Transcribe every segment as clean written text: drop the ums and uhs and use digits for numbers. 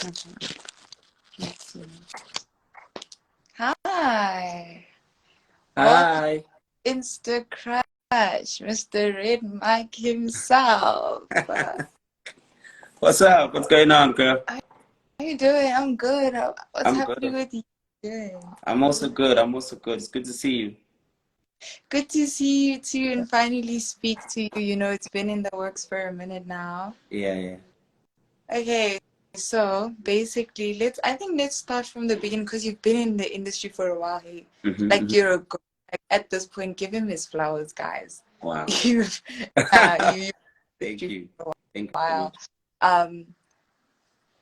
Mhm. Let's see. Hi. Welcome Hi. to Insta Crush, Mr. Red Mike himself. What's up? What's going on, girl? How you doing? I'm good. What's I'm happening good. with you? Good. I'm also good. I'm also good. It's good to see you. Good to see you too and finally speak to you. You know, it's been in the works for a minute now. Yeah, yeah. Okay, so basically, let's start from the beginning because you've been in the industry for a while. Hey, like Hmm. you're a like at this point, give him his flowers, guys. Wow. You've you Thank industry you. for a Thank you so while. much. Um,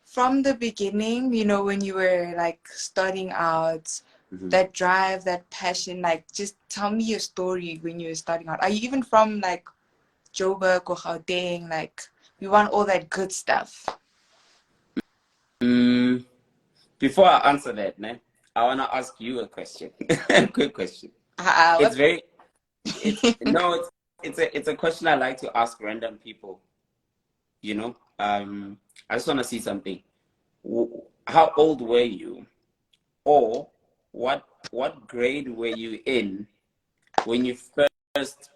from the beginning, you know, when you were like starting out, Hmm. that drive, that passion, like just tell me your story when you were starting out. Are you even from like Joburg or Gauteng? Like, we want all that good stuff. Mm, Before I answer that, ne, I want to ask you a question. Quick question. It's What? very, it's no, it's a question I like to ask random people. You know, I just want to see something. How old were you, or what grade were you in when you first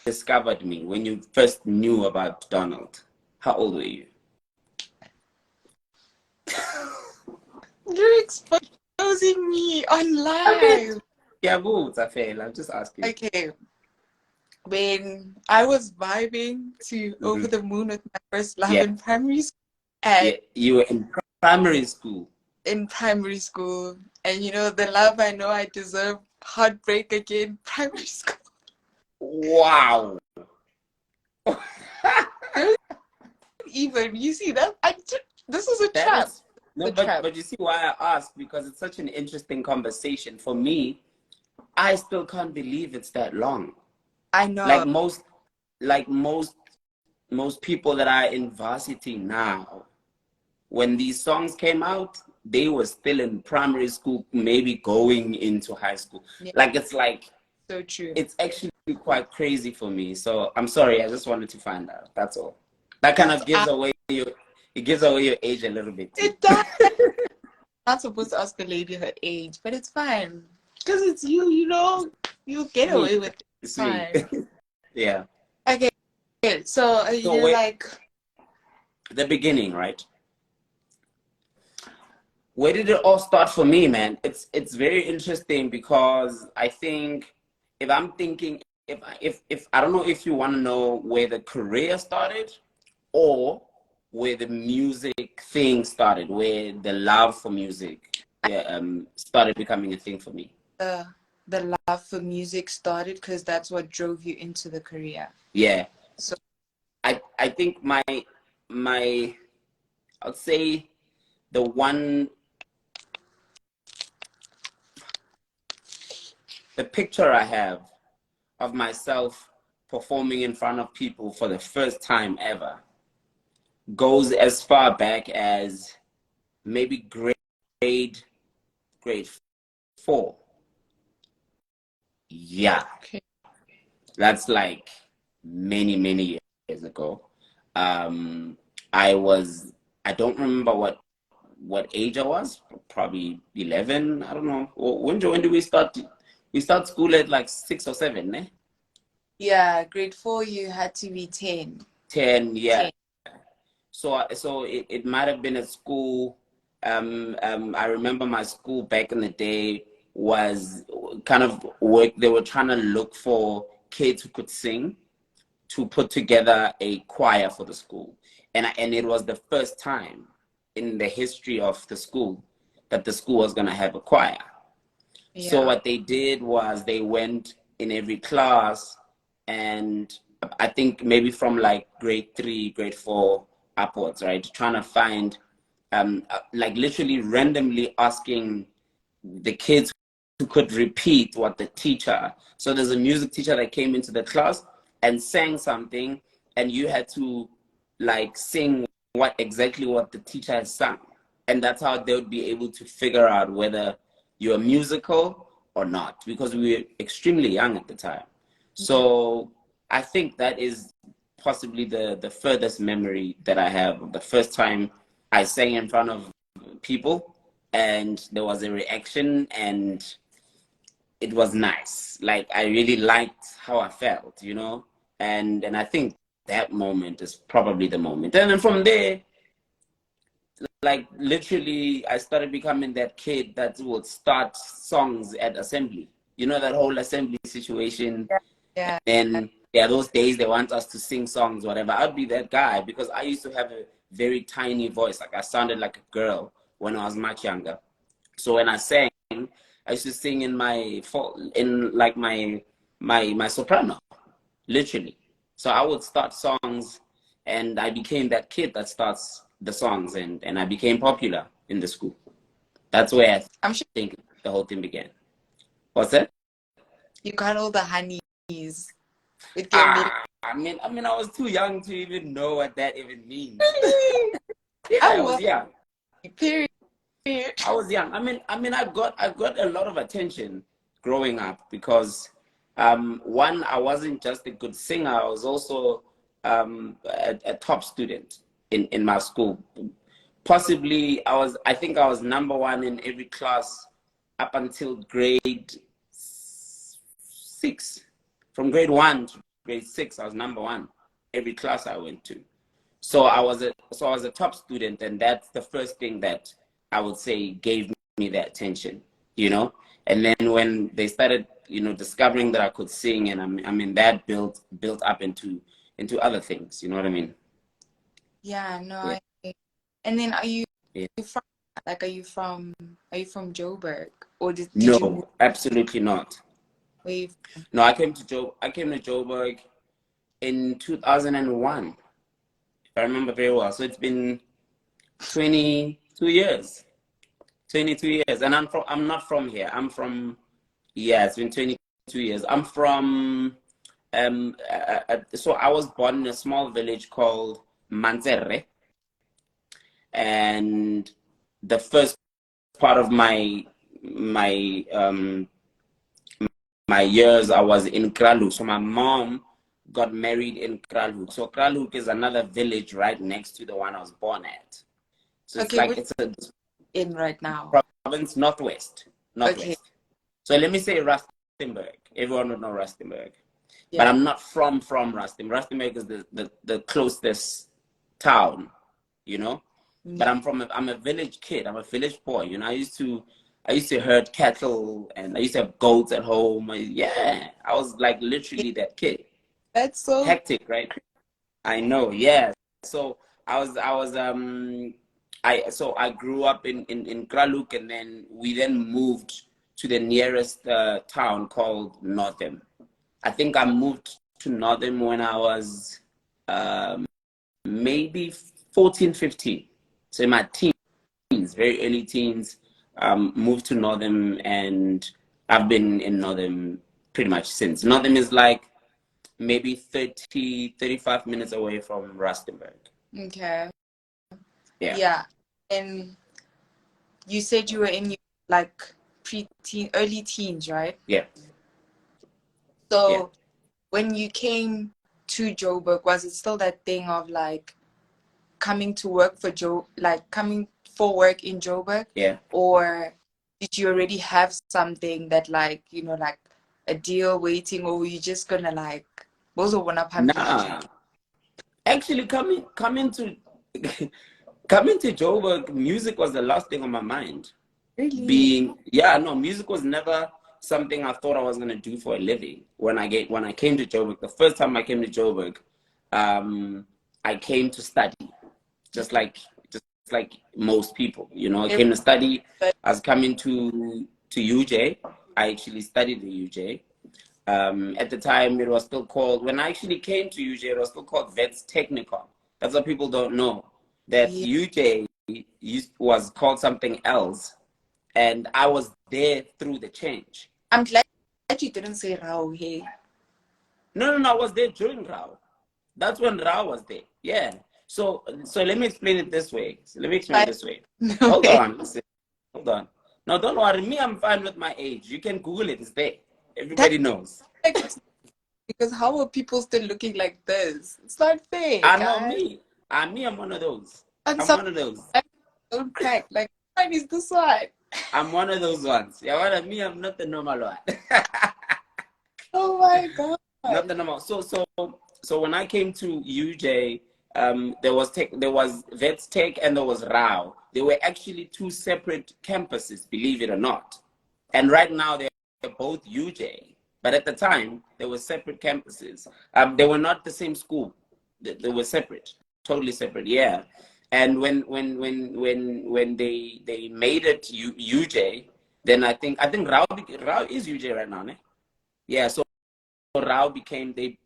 discovered me, when you first knew about Donald? How old were you? You're exposing me on I mean, live. yeah, boo, it's a fail. I'm just asking. Okay, when I was vibing to Over Hmm. the Moon with my first love Yeah, in primary school, yeah. and You were in primary school. and you know the love I know I deserve, heartbreak again, primary school. Wow. Don't even you see that this is a That trap. is no, The but trap. but you see why I asked, because it's such an interesting conversation. For me, I still can't believe it's that long. I Like know. most, like most people that are in varsity now, when these songs came out, they were still in primary school, maybe going into high school. Yeah, Like so true. it's actually quite crazy for me. So I'm sorry, I just wanted to find out. That's all. That kind That's of gives away your age a little bit too. it does. Not supposed to ask a lady her age, but it's fine because it's you. You know, you get Sweet, away with it. It's sweet. fine. Yeah. Okay, so So you're wait, like, the beginning, right? Where did it all start for me, man? It's very interesting because I think if I'm thinking if I don't know if you want to know where the career started or where the music thing started, where the love for music, yeah, started becoming a thing for me. the the love for music started because that's what drove you into the career. Yeah, So I think my I'd say the one the picture I have of myself performing in front of people for the first time ever goes as far back as maybe grade grade 4. Yeah, okay. that's like many years ago. Um, I was I don't remember what age I was. Probably 11. I don't know. When do we start? We start school at like 6 or 7, eh? Yeah, grade 4 you had to be 10. 10. Yeah. 10. So it might have been at school. I remember my school back in the day was kind of work. They were trying to look for kids who could sing to put together a choir for the school, and it was the first time in the history of the school that the school was going to have a choir. So Yeah. what they did was they went in every class, and I think maybe from like grade 3, grade 4 upwards, right? Trying to find, like literally randomly asking the kids who could repeat what the teacher. So there's a music teacher that came into the class and sang something, and you had to like sing what the teacher has sung, and that's how they would be able to figure out whether you're musical or not, because we were extremely young at the time. Yeah. So I think that is possibly the furthest memory that I have of the first time I sang in front of people, and there was a reaction, and it was nice. Like I really liked how I felt, you know, and I think that moment is probably the moment. And then from there, like literally, I started becoming that kid that would start songs at assembly. You know that whole assembly situation. Yeah. Yeah. And yeah, those days they want us to sing songs, whatever. I'd be that guy because I used to have a very tiny voice. Like I sounded like a girl when I was much younger. So when I sang, I used to sing in like my soprano, literally. So I would start songs, and I became that kid that starts the songs, and I became popular in the school. That's where I I'm sure think the whole thing began. What's that? you got all the honeys with your middle. I was too young to even know what that even means. Yeah, I I was was. young. Period. I was young. I got a lot of attention growing up because one, I wasn't just a good singer, I was also a top student in my school. Possibly I think I was number one in every class up until grade 6. From grade 1 to grade 6, I was number one every class I went to. So I was a top student, and that's the first thing that I would say gave me that attention, you know. And then when they started, discovering that I could sing, and that built up into other things. You know what I mean? Yeah, Yeah. no, and then are you Yeah. from are you from Joburg, or did you move No, absolutely not. away? No, I came to Joburg in 2001, if I remember very well. So it's been 22 years. 22 years. And I'm not from here. Yeah, it's been 22 years. I'm from, so I was born in a small village called Manzerre. And the first part of my my years, I was in Kraluk. So my mom got married in Kraluk. So Kraluk is another village right next to the one I was born at. So it's Okay, like which it's a in right now? province northwest. Okay, Northwest. So let me say Rustenburg. Everyone would know Rustenburg. But yeah. I'm not from Rustenburg. Rustenburg is the closest town, you know. But Yeah. I'm a village kid. I'm a village boy. I used to herd cattle, and I used to have goats at home. Yeah, I was like literally that kid. That's so Hectic, right? I know, yeah. So I grew up in Kraluk, and then we then moved to the nearest town called Northam. I think I moved to Northam when I was maybe 14, 15. So in my teens, very early teens, moved to Northam, and I've been in Northam pretty much since. Northam is like maybe 35 minutes away from Rustenburg. okay. Yeah. Yeah, and you said you were in your like pre-teen, early teens, right? Yeah. Yeah. So when you came to Joburg, was it still that thing of like coming to work for like coming for work in Joburg, Yeah. or did you already have something that like like a deal waiting, or were you just gonna like bozo wana phambili? Nah. Actually, coming to coming to Joburg, music was the last thing on my mind. Really? Yeah, no, music was never something I thought I was gonna do for a living. When I came to Joburg, the first time I came to Joburg, I came to study, just like most people. I came to study. I was coming to UJ. I actually studied the UJ. At the time, it was still called. When I actually came to UJ, it was still called Vets Technicon. That's what people don't know. That Yeah. UJ was called something else, and I was there through the change. I'm glad you didn't say Rao. Hey. No, I was there during Rao. That's when Rao was there. Yeah. So let me explain it this way. But Hold okay. on. Listen. Hold on. No, don't worry. Me, I'm fine with my age. You can Google it. It's there. That's Everybody knows. because how are people still looking like this? It's not fair, I know guys. me. I'm one of those. And I'm some one of those. don't crack. Like, what is this one? I'm one of those ones. Yeah, what of me, I'm not the normal one. Oh my God. Not the normal. So when I came to UJ, there was Vets Tech and there was Rao. They were actually two separate campuses, believe it or not. And right now they're both UJ. But at the time, they were separate campuses. They were not the same school. They were separate, totally separate. Yeah. And when they made it UJ, then I think Rao is UJ right now, ne? Yeah. So Rao became they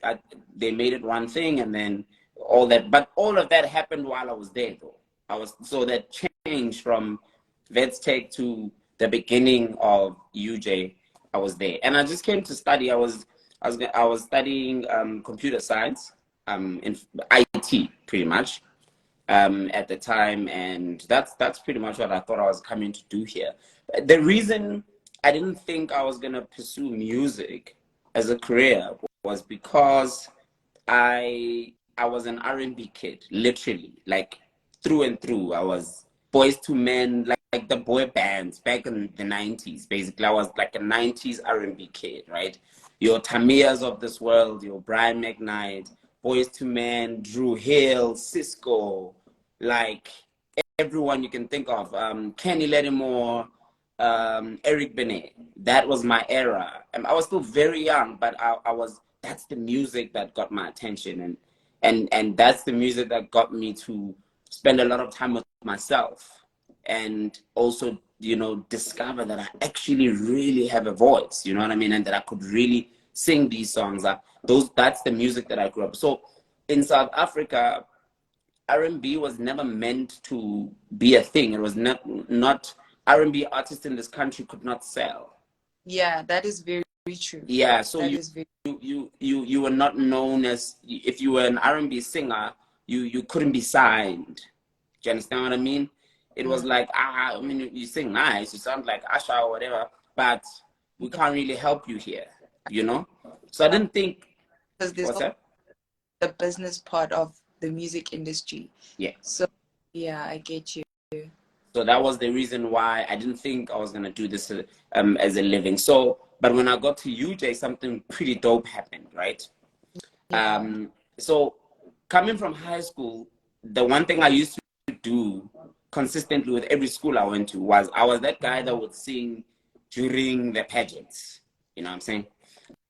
made it one thing, and then all that. But all of that happened while I was there, though. So that change from Vets Tech to the beginning of UJ. I was there, and I just came to study. I was studying computer science, in IT, pretty much, at the time, and that's pretty much what I thought I was coming to do here. The reason I didn't think I was gonna pursue music as a career was because I was an R&B kid, literally, like through and through. I was Boys to Men, like the boy bands back in the 90s. Basically, I was like a 90s R&B kid, right? Your Tamias of this world, your Brian McKnight, Boys to Men, Drew Hill, Cisco, like everyone you can think of, Kenny Lattimore, Eric Benet. That was my era. I was still very young, but that's the music that got my attention, and that's the music that got me to spend a lot of time with myself, and also, discover that I actually really have a voice, you know what I mean, and that I could really sing these songs. That's the music that I grew up. So in South Africa, R&B was never meant to be a thing. It was not R&B artists in this country could not sell. Yeah, that is very, very true. Yeah, so That is very you were not known as, if you were an R&B singer, you couldn't be signed. Do you understand what I mean? It was like, I mean, you sing nice, you sound like Asha or whatever, but we can't really help you here, you know? So I didn't think, because there's what's that? the business part of the music industry. Yeah. So yeah, I get you. So that was the reason why I didn't think I was gonna do this as a living. So, but when I got to UJ, something pretty dope happened, right? Yeah. So coming from high school, the one thing I used to do consistently with every school I went to was I was that guy that would sing during the pageants. You know what I'm saying?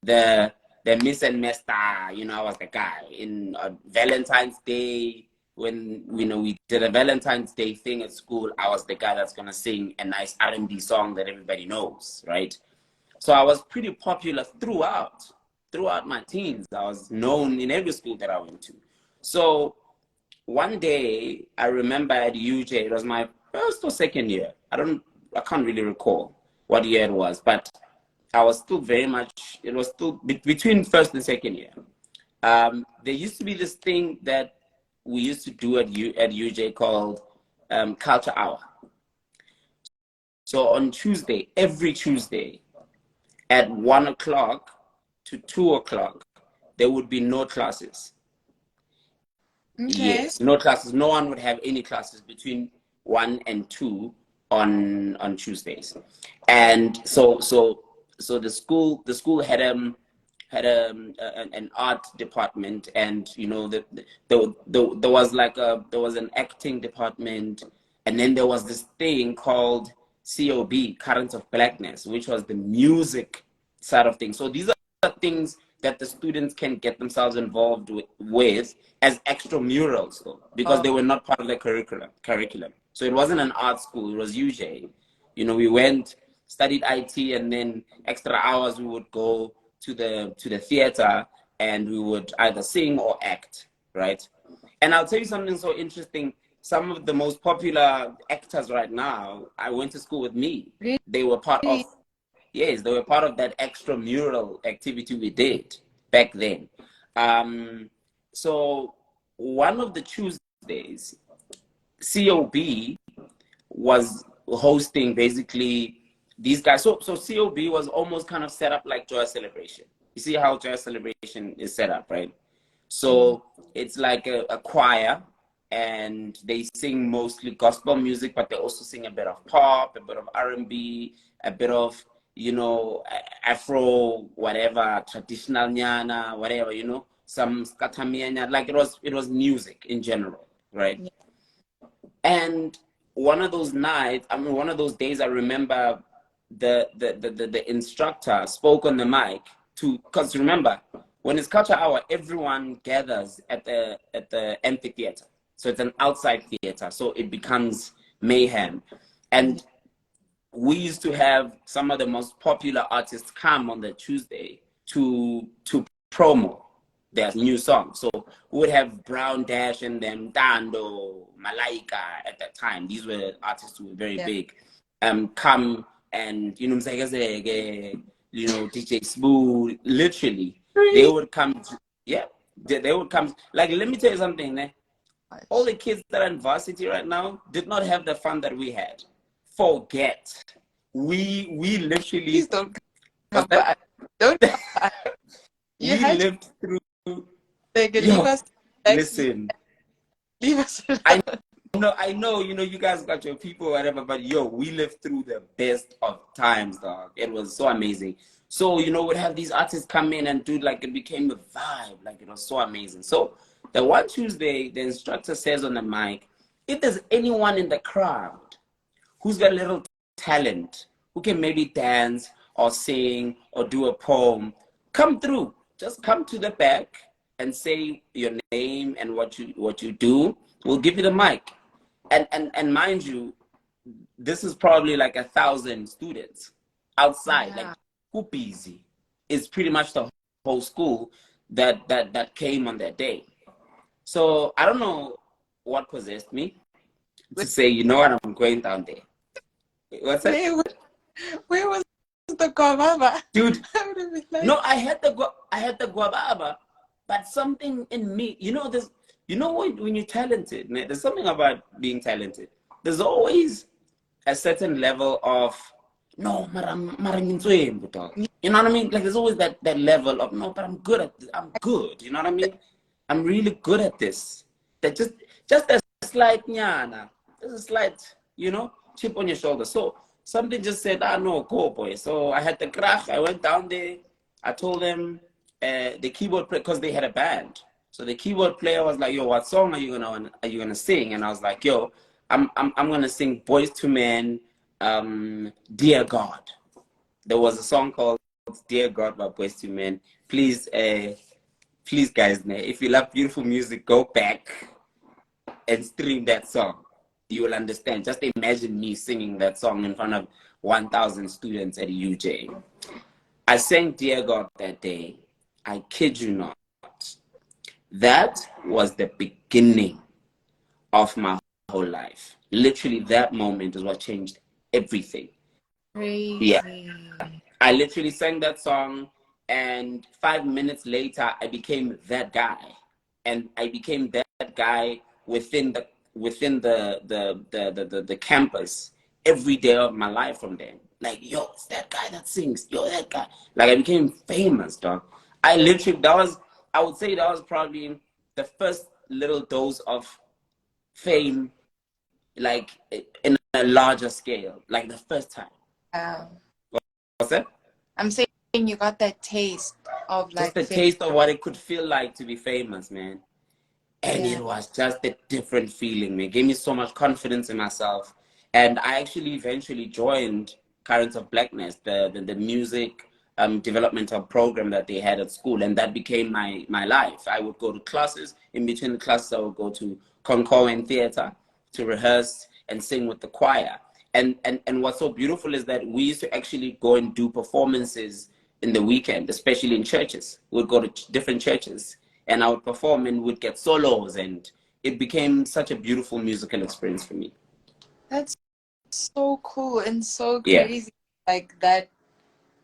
The Miss and Mister, I was the guy. In Valentine's Day, when we did a Valentine's Day thing at school, I was the guy that's gonna sing a nice R&B song that everybody knows, right? So I was pretty popular throughout my teens. I was known in every school that I went to. So one day I remember at UJ, it was my first or second year. I can't really recall what year it was, but I was still it was still between first and second year. There used to be this thing that we used to do at UJ called Culture Hour. So on Tuesday, every Tuesday, at 1 o'clock to 2 o'clock, there would be no classes. Okay. Yes, no classes. No one would have any classes between 1 and 2 on Tuesdays. And so the school had an art department, and there was an acting department, and then there was this thing called COB, Currents of Blackness, which was the music side of things. So these are things that the students can get themselves involved with as extramurals, though, because they were not part of the curriculum. So it wasn't an art school, it was UJ. We went, studied IT, and then extra hours we would go to the theater, and we would either sing or act, right? And I'll tell you something so interesting. Some of the most popular actors right now, I went to school with me. Really? They were part of Yes, they were part of that extramural activity we did back then. So one of the Tuesdays, COB was hosting basically these guys. So COB was almost kind of set up like Joy Celebration. You see how Joy Celebration is set up, right? So it's like a choir, and they sing mostly gospel music, but they also sing a bit of pop, a bit of R&B, a bit of, you know, Afro, whatever, traditional nyana, whatever, you know, some skatamianya, like it was music in general, right? Yeah. And one of those nights, I mean, one of those days, I remember the instructor spoke on the mic because remember, when it's culture hour, everyone gathers at the amphitheater. So it's an outside theater, so it becomes mayhem. And we used to have some of the most popular artists come on the Tuesday to promo their new song. So we would have Brown Dash and them, Dando, Malaika at that time. These were artists who were very big. Come and, you know, you know, DJ Smooth, literally. They would come, they would come. Like, let me tell you something, eh? All the kids that are in varsity right now did not have the fun that we had. Forget. We literally. Please don't come back. Don't come back. You we lived through. leave us. Listen. Leave us alone. I know, you know, you guys got your people or whatever, but yo, we lived through the best of times, dog. It was so amazing. So, you know, we'd have these artists come in and do, like, it became a vibe. Like, it was so amazing. So, the one Tuesday, the instructor says on the mic, if there's anyone in the crowd who's got a little talent, who can maybe dance or sing or do a poem, come through. Just come to the back and say your name and what you do. We'll give you the mic. And mind you, this is probably like 1,000 students outside, like who busy. It's pretty much the whole school that came on that day. So I don't know what possessed me to say, you know what, I'm going down there. What's that? Where was the guava? Dude, like... no, I had the guava, but something in me, you know, there's, you know, when you're talented, man, there's something about being talented. There's always a certain level of, no, you know what I mean? Like, there's always that level of, no, but I'm good at this. I'm good, you know what I mean? I'm really good at this. That just a slight nyana, just a slight, you know, chip on your shoulder. So something just said, no, go, boy. So I had the crash. I went down there. I told them the keyboard player, because they had a band. So the keyboard player was like, yo, what song are you gonna sing? And I was like, yo, I'm gonna sing Boys to Men, Dear God. There was a song called Dear God by Boys to Men. Please, guys, if you love beautiful music, go back and stream that song. You will understand. Just imagine me singing that song in front of 1,000 students at UJ. I sang Dear God that day. I kid you not. That was the beginning of my whole life. Literally, that moment is what changed everything. Crazy. Yeah. I literally sang that song, and 5 minutes later, I became that guy. And I became that guy within the campus every day of my life from then. Like, yo, it's that guy that sings. Yo, that guy. Like, I became famous, dog. I literally, I would say that was probably the first little dose of fame, like, in a larger scale, like the first time. What's that? I'm saying you got that taste of, like, just the taste of what it could feel like to be famous, man. And it was just a different feeling, man. It gave me so much confidence in myself. And I actually eventually joined Currents of Blackness, the music developmental program that they had at school. And that became my life. I would go to classes. In between the classes, I would go to Concoin Theater to rehearse and sing with the choir. And what's so beautiful is that we used to actually go and do performances in the weekend, especially in churches. We'd go to different churches and I would perform and would get solos, and it became such a beautiful musical experience for me. That's so cool and so crazy. Like, that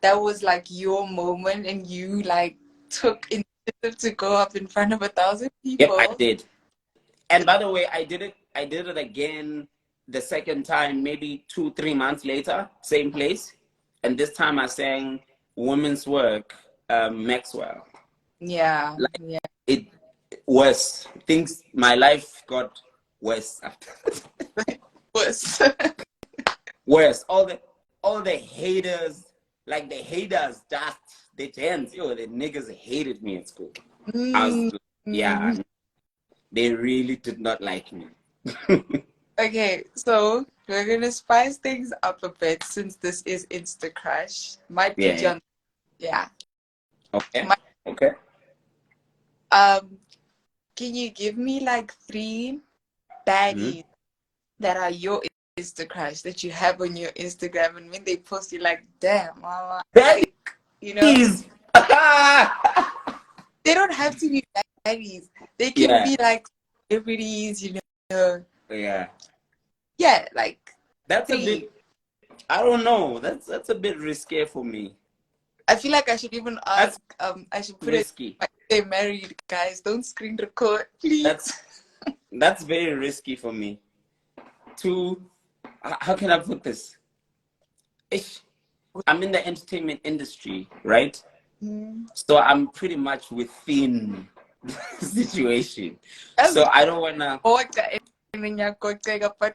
was like your moment, and you, like, took initiative to go up in front of 1,000 people. Yep, I did. And by the way, I did it again the second time, maybe 2-3 months later, same place. And this time I sang Women's Work, Maxwell. Yeah. Like, it was things, my life got Worse after Worse. worse. All the haters, like the haters just the gens, yo, the niggas hated me at school. I was yeah, they really did not like me. Okay, so we're gonna spice things up a bit since this is Insta Crush. Might put you Yeah. on, yeah. Okay. Okay. Can you give me like 3 baddies that are your Insta Crush that you have on your Instagram, and when they post, you're like, damn, mama, That you know? is They don't have to be baddies. They can yeah. be like celebrities, you know. Yeah. Yeah, like That's a 3. bit I don't know. That's a bit risky for me. I feel like I should even That's ask, I should put it, risky. they're married, guys. Don't screen record, please. That's very risky for me. How can I put this? I'm in the entertainment industry, right? So I'm pretty much within the situation. So I don't wanna. But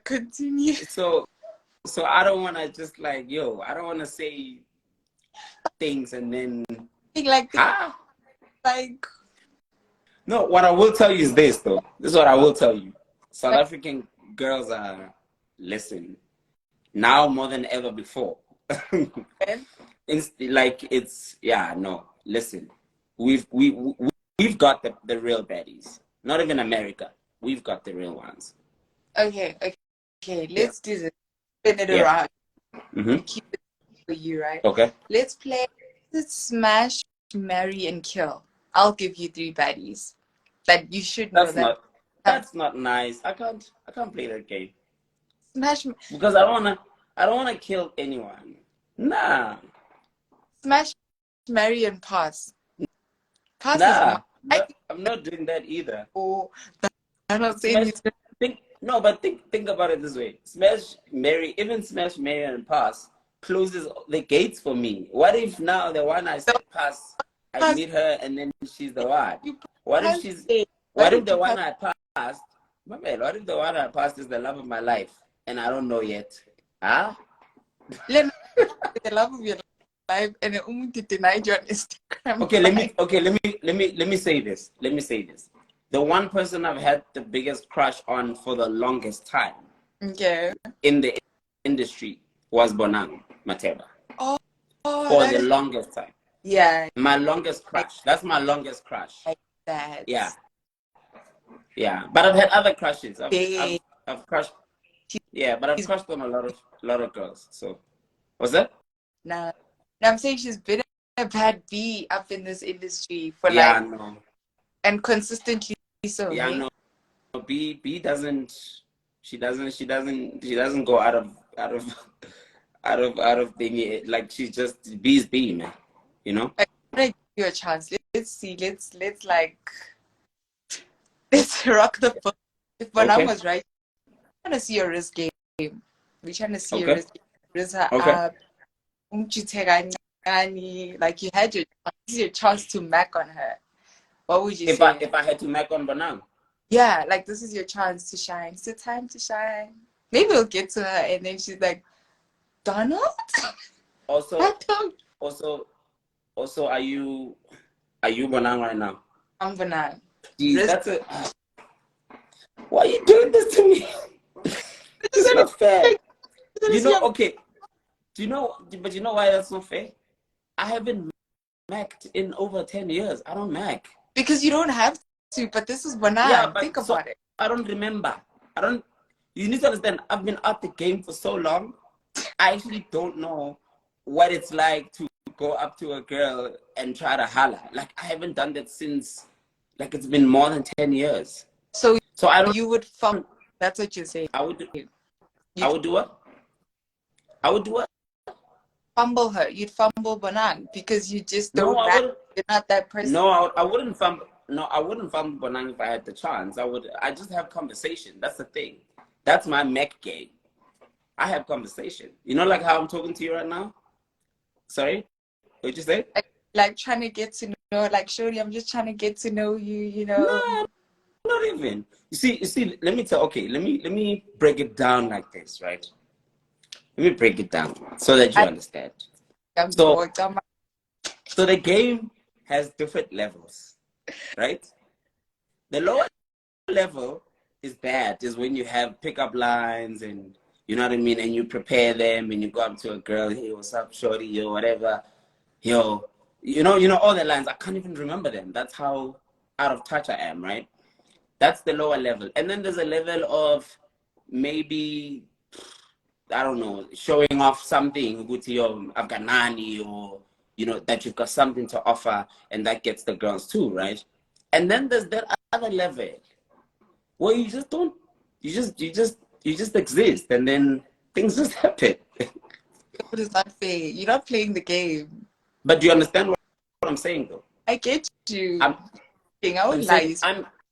continue. So I don't wanna just like I don't wanna say things and then Like, huh? like, No, what I will tell you is this though. This is what I will tell you. South African girls are listen now more than ever before. Listen, we've got the real baddies. Not even America. We've got the real ones. Okay. Let's do this. Spin it around. Keep it for you, right? Okay. Let's play. Let's smash, marry, and kill. I'll give you 3 baddies that you should know that. That's not nice. I can't play that game. Smash because I don't wanna kill anyone. Nah. Smash, marry, and pass. Pass nah. is I'm not doing that either. Oh, I'm not saying think about it this way. Smash, marry, and pass closes the gates for me. What if now the one I said pass, I meet her and then she's the one? What if the one I passed, my man, what if the one I passed is the love of my life and I don't know yet? Huh? The love of your life and you denied you on Instagram. Okay, let me say this. The one person I've had the biggest crush on for the longest time. Okay. In the industry was Bonang Mateba. For the longest time. Yeah. My longest crush. That's my longest crush. Like that. Yeah. Yeah. But I've had other crushes. I've crushed. Yeah, but I've crushed on a lot of girls. So what's that? No, I'm saying she's been a bad bee up in this industry for and consistently so. Yeah, no. B doesn't. She doesn't go out of the like she's just B's B, man. You know. I'm gonna give you a chance. Let's see. Let's rock the boat. If Bonam was right, we're trying to see your risk game. We're trying to see your risk game. Risk her up. Like you had your chance to mac on her. What would you say? If I had to mac on Bonam? Yeah, like this is your chance to shine. It's your time to shine. Maybe we'll get to her and then she's like, Donald? Also, are you Bonang right now? I'm Bonang. Jeez, that's it. Why are you doing this to me? This is not fair. Okay. But you know why that's not fair? I haven't Mac'd in over 10 years. I don't Mac. Because you don't have to, but this is Bonang. Yeah, think about it. I don't remember. You need to understand, I've been out the game for so long. I actually don't know what it's like to go up to a girl and try to holler. Like, I haven't done that since, like, it's been more than 10 years. So I don't. You would fumble. That's what you're saying. I would do what? I would do what? Fumble her. You'd fumble Bonang because you just don't. You're not that person. No, I wouldn't fumble. No, I wouldn't fumble Bonang if I had the chance. I just have conversation. That's the thing. That's my mech game. I have conversation. You know, like how I'm talking to you right now? Sorry? What'd you say? Like trying to get to know, like, surely I'm just trying to get to know you, you know. not even. You see, let me tell, okay, let me break it down like this, right? Let me break it down so that you understand. So, so the game has different levels, right? The lower level is bad, is when you have pickup lines and you know what I mean, and you prepare them and you go up to a girl, hey, what's up, shorty, yo, whatever, yo, you know all the lines. I can't even remember them. That's how out of touch I am, right? That's the lower level. And then there's a level of maybe, I don't know, showing off something, go to your Afghanani, or you know that you've got something to offer, and that gets the girls too, right? And then there's that other level where you just don't, you just exist, and then things just happen. It is not fair. You're not playing the game. But do you understand what I'm saying, though? I get you. I'm I'm saying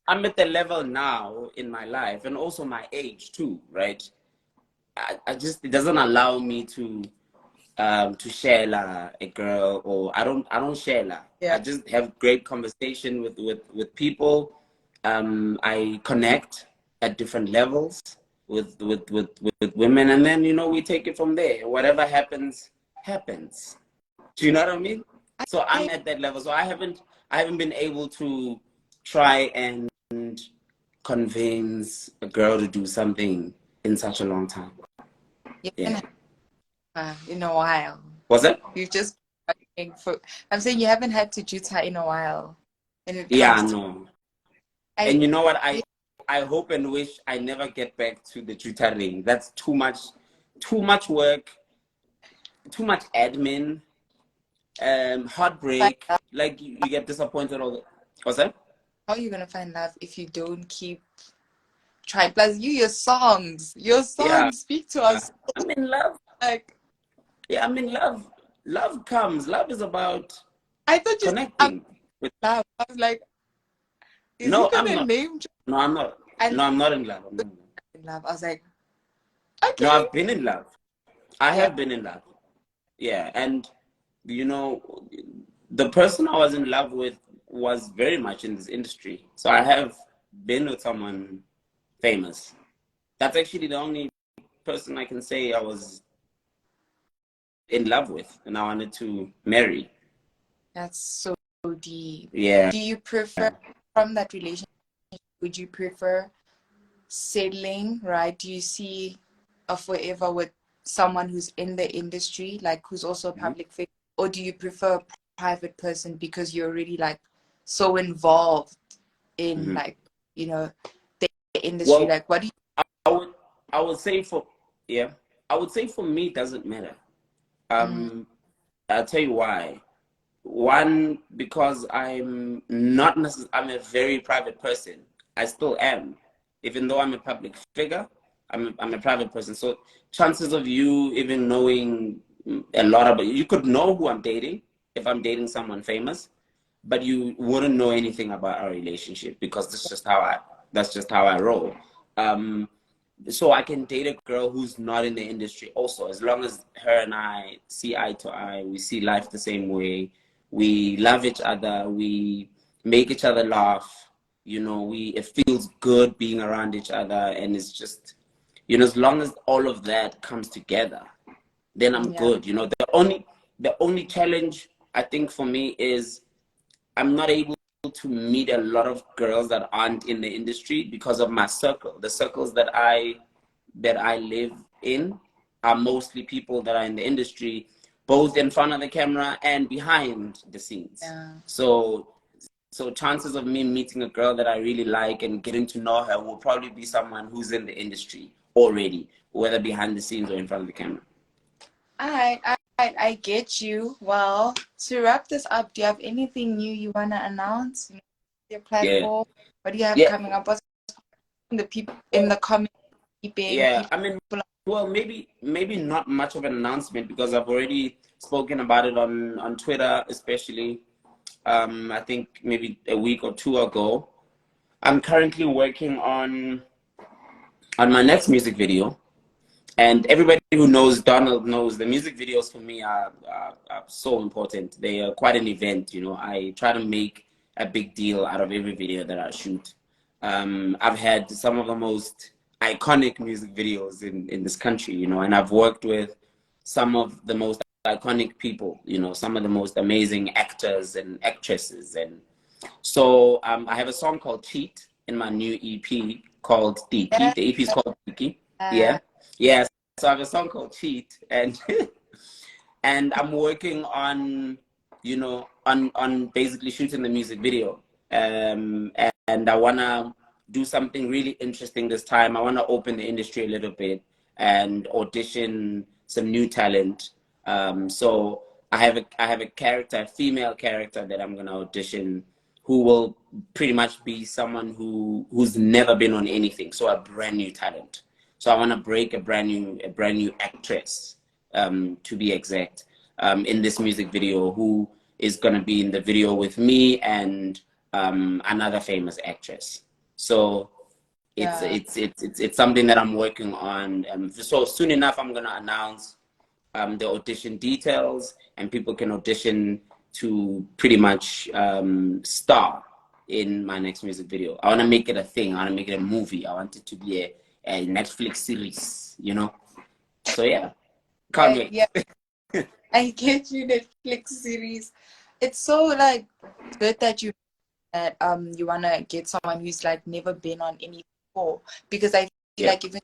I'm at the level now in my life, and also my age too, right? I just, it doesn't allow me to share a girl, or I don't share la. Yeah. I just have great conversation with people. I connect at different levels with women, and then you know we take it from there. Whatever happens, happens. Do you know what I mean? So I'm at that level. So I haven't been able to try and convince a girl to do something in such a long time. Yeah. In a while. Was it? You've just I'm saying you haven't had to juta in a while. And it yeah, no. And you know what? I hope and wish I never get back to the tutoring. That's too much work, too much admin, heartbreak. Like you get disappointed all the. What's that? How are you gonna find love if you don't keep trying? Plus, your songs speak to us. I'm in love. Yeah, I'm in love. Love comes. Love is about connecting with love. I was like, is no, he gonna I'm not. name? No, I'm not. No, I'm not in love. I'm not in love. I was like, okay. No, I've been in love. I have been in love. Yeah, and you know, the person I was in love with was very much in this industry. So I have been with someone famous. That's actually the only person I can say I was in love with and I wanted to marry. That's so deep. Yeah. Do you prefer, from that relationship, would you prefer settling, right? Do you see a forever with someone who's in the industry, like who's also a public figure? Or do you prefer a private person because you're already like so involved in like, you know, the industry? Well, like what do you I would say for me it doesn't matter. I'll tell you why. One, because I'm not necessarily, I'm a very private person. I still am. Even though I'm a public figure, I'm a private person. So chances of you even knowing a lot about, you could know who I'm dating if I'm dating someone famous, but you wouldn't know anything about our relationship because that's just how I roll. So I can date a girl who's not in the industry also, as long as her and I see eye to eye, we see life the same way, we love each other, we make each other laugh, you know, it feels good being around each other, and it's just, you know, as long as all of that comes together, then I'm good. You know, the only challenge I think for me is I'm not able to meet a lot of girls that aren't in the industry because of my circle. The circles that I live in are mostly people that are in the industry, both in front of the camera and behind the scenes. So chances of me meeting a girl that I really like and getting to know her will probably be someone who's in the industry already, whether behind the scenes or in front of the camera. I get you. Well, to wrap this up, do you have anything new you want to announce? Your platform? What do you have coming up? What's the people in the comments? I mean, well, maybe not much of an announcement because I've already spoken about it on Twitter, especially. I think maybe a week or two ago. I'm currently working on my next music video. And everybody who knows Donald knows the music videos for me are so important. They are quite an event, you know. I try to make a big deal out of every video that I shoot. I've had some of the most iconic music videos in this country, you know, and I've worked with some of the most iconic people, you know, some of the most amazing actors and actresses. And so I have a song called Cheat in my new EP called Tiki. Yeah. The EP is called Tiki. Yeah. Yeah. So I have a song called Cheat, and and I'm working on, you know, on basically shooting the music video. And I wanna do something really interesting this time. I wanna open the industry a little bit and audition some new talent. So I have a character, a female character that I'm gonna audition, who will pretty much be someone who's never been on anything. So a brand new talent. So I want to break a brand new actress, to be exact, in this music video, who is going to be in the video with me and another famous actress. So it's something that I'm working on. So soon enough, I'm going to announce the audition details, and people can audition to pretty much star in my next music video. I want to make it a thing. I want to make it a movie. I want it to be a Netflix series, you know? So yeah, can't wait. Yeah. I get you, Netflix series. It's so like good that you wanna get someone who's like never been on any before, because I feel like even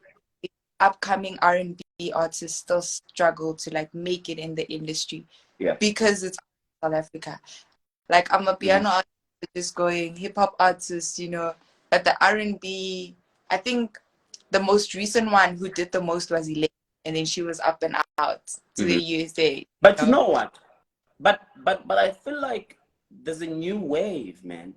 upcoming R&B artists still struggle to like make it in the industry because it's South Africa. Like I'm a piano artist, just going hip hop artist, you know, but the R&B, I think the most recent one who did the most was Elaine, and then she was up and out to the USA. But you know what? But I feel like there's a new wave, man.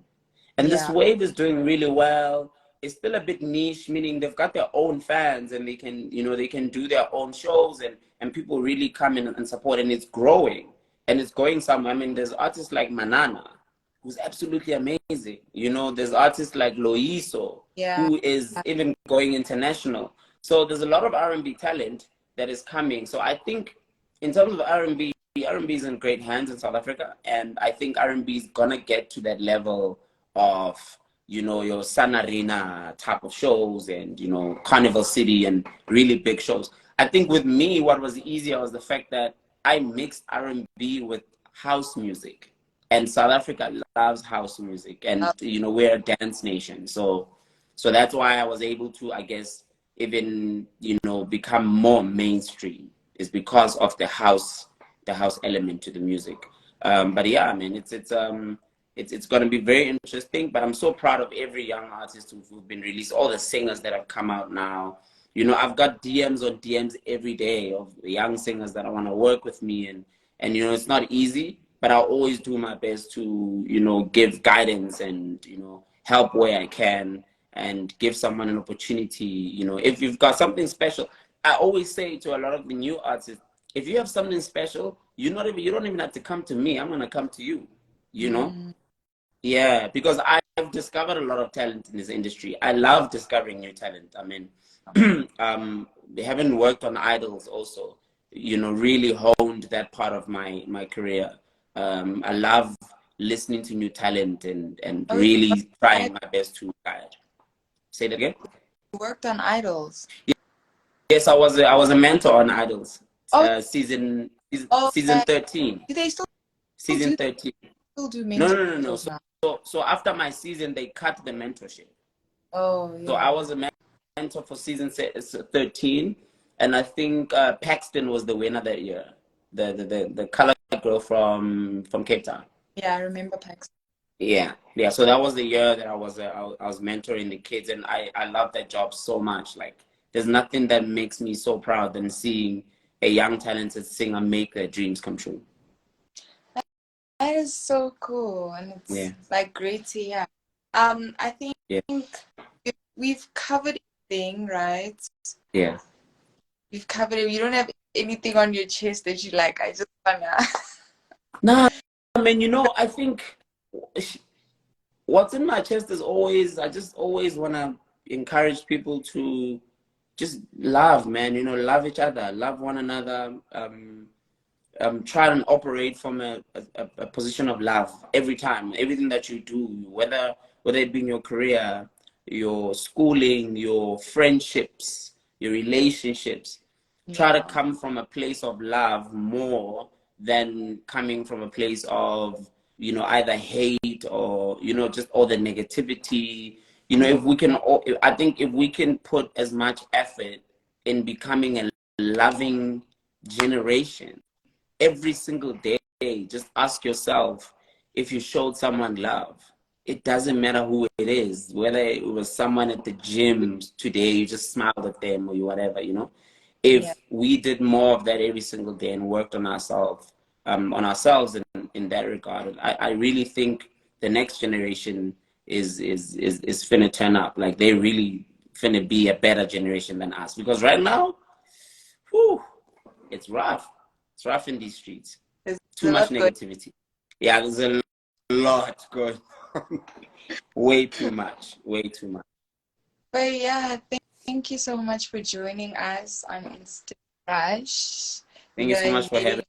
And this wave is doing really well. It's still a bit niche, meaning they've got their own fans and they can, you know, they can do their own shows, and people really come in and support, and it's growing and it's going somewhere. I mean, there's artists like Manana, who's absolutely amazing. You know, there's artists like Loiso, who is even going international. So there's a lot of R&B talent that is coming. So I think in terms of R&B is in great hands in South Africa, and I think R&B is gonna get to that level of, you know, your Sun Arena type of shows, and, you know, Carnival City and really big shows. I think with me, what was easier was the fact that I mixed R&B with house music, and South Africa loves house music, and, you know, we're a dance nation. So that's why I was able to, I guess, even, you know, become more mainstream, is because of the house element to the music. But yeah, I mean, it's going to be very interesting. But I'm so proud of every young artist who've been released, all the singers that have come out now. You know, I've got DMs on DMs every day of young singers that I want to work with me, and you know, it's not easy, but I'll always do my best to, you know, give guidance and, you know, help where I can, and give someone an opportunity. You know, if you've got something special, I always say to a lot of the new artists, if you have something special, you don't even have to come to me. I'm gonna come to you. You know, yeah, because I've discovered a lot of talent in this industry. I love discovering new talent. I mean, having worked on idols also, you know, really honed that part of my career. I love listening to new talent and really trying my best to guide. Say that again. You worked on idols. Yes, I was a mentor on Idols. Season 13. Do they still Season 13. Still do No. mentorship now? So after my season, they cut the mentorship. Oh, yeah. So I was a mentor for season 13, and I think Paxton was the winner that year. The colored girl from Cape Town. Yeah, I remember Paxton. Yeah. So that was the year that I was mentoring the kids, and I love that job so much. Like, there's nothing that makes me so proud than seeing a young talented singer make their dreams come true. That is so cool, and it's like great to hear. I think we've covered everything, right? Yeah. We've covered it. You don't have anything on your chest that you like. I just wanna. Nah, I mean, you know, I think what's in my chest is I just always want to encourage people to just love, man. You know, love each other, love one another. Try and operate from a position of love every time, everything that you do, whether it be in your career, your schooling, your friendships, your relationships. Try to come from a place of love more than coming from a place of, you know, either hate or, you know, just all the negativity. You know, if we can, I think if we can put as much effort in becoming a loving generation every single day, just ask yourself if you showed someone love. It doesn't matter who it is, whether it was someone at the gym today, you just smiled at them or you whatever, you know. If we did more of that every single day and worked on ourselves in that regard, I really think the next generation is finna turn up. Like they really finna be a better generation than us. Because right now, whew, it's rough. It's rough in these streets. There's Too much negativity. Yeah, there's a lot going on. Way too much. Way too much. But yeah, thank you so much for joining us on Insta Crush. Thank you so much for having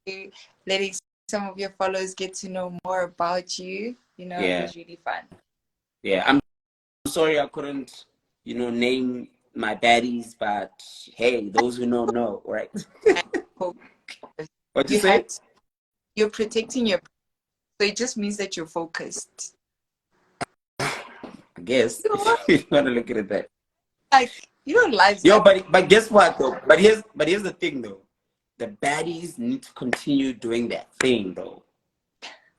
me. Letting some of your followers get to know more about you. You know, it was really fun. Yeah, I'm sorry I couldn't, you know, name my baddies, but hey, those who know, right? What you say? You're protecting your, so it just means that you're focused. I guess if you want to look at it that. Like you don't like. Yo, but guess what though? But here's the thing though. The baddies need to continue doing that thing though.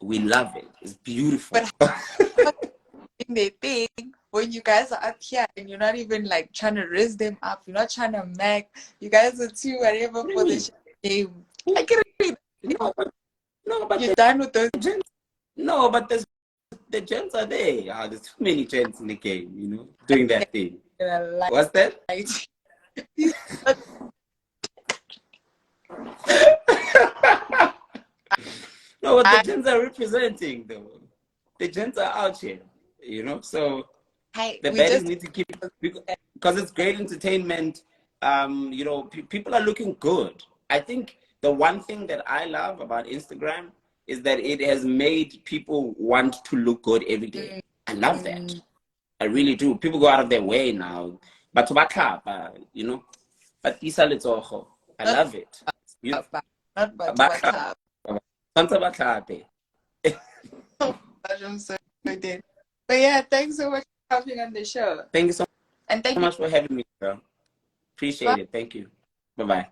We love it. It's beautiful. But they think when you guys are up here and you're not even like trying to raise them up, you're not trying to make. You guys are too whatever for the game. I get it. No, but you're done with those. No, but the gents are there. There's too many gents in the game, you know, doing that thing. What's that? No, what the gents are representing though. The gents are out here, you know. So the baddies need to keep, because it's great entertainment. You know, people are looking good. I think the one thing that I love about Instagram is that it has made people want to look good every day. I love that. I really do. People go out of their way now. But to back up, you know, but I love it. Not back up. I'm so dead. But yeah, thanks so much for coming on the show. Thank you so much for having me, girl. Appreciate it. Thank you. Bye-bye.